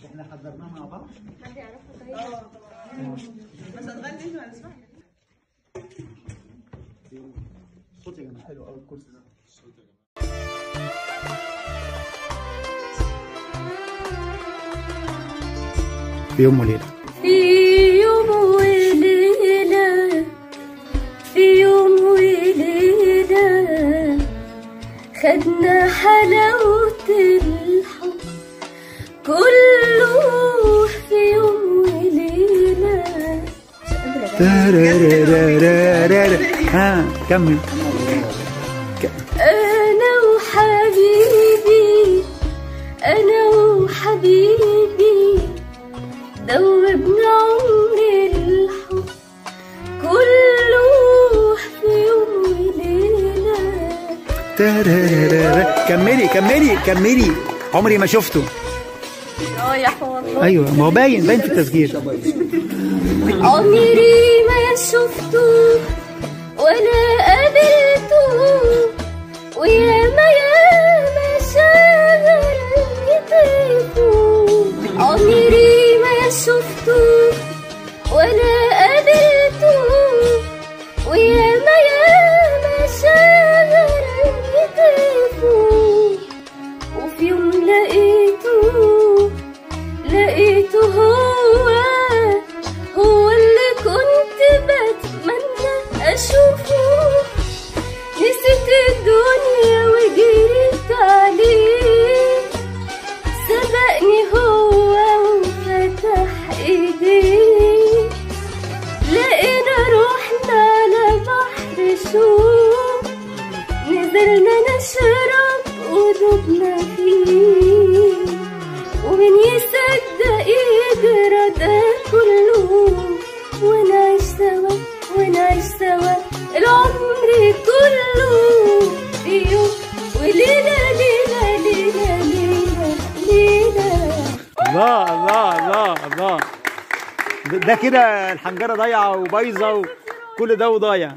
احنا حضرناه مع بعض. حد يعرفه طيب؟ بس هتغني انت ولا اسمعك؟ صوت يا جماعه حلو قوي الكرسي ده. صوت يا جماعه. في يوم وليله. في يوم وليله، في يوم وليله خدنا حلاوة الحب كله في يوم وليلة. ها كمل. أنا وحبيبي، أنا وحبيبي دوبنا عمر الحب كله في يوم وليلة. كملي كملي كملي. عمري ما شفته. يا حوار. ايوه ما هو باين في التسجيل. عمري ما شفته ولا قابلته، وياما ياما شغل يطيفه. عمري ما شفته ولا قابلته، وياما ياما شغل يطيفه. وفي يوم لقيته هو اللي كنت بتمنى اشوفه. نسيت الدنيا وجريت عليه، سبقني هو وفتح ايديه. لقينا روحنا على بحر شوق، نزلنا نشرب ودوبنا فيه. ومن يصدق يجرى ده كله، ونعيش سوا ونعيش سوا العمر كله في يوم وليلة ليلة ليلة ليلة ليلة. الله الله الله الله. ده كده الحنجره ضايعه وبايظه وكل ده وضايع.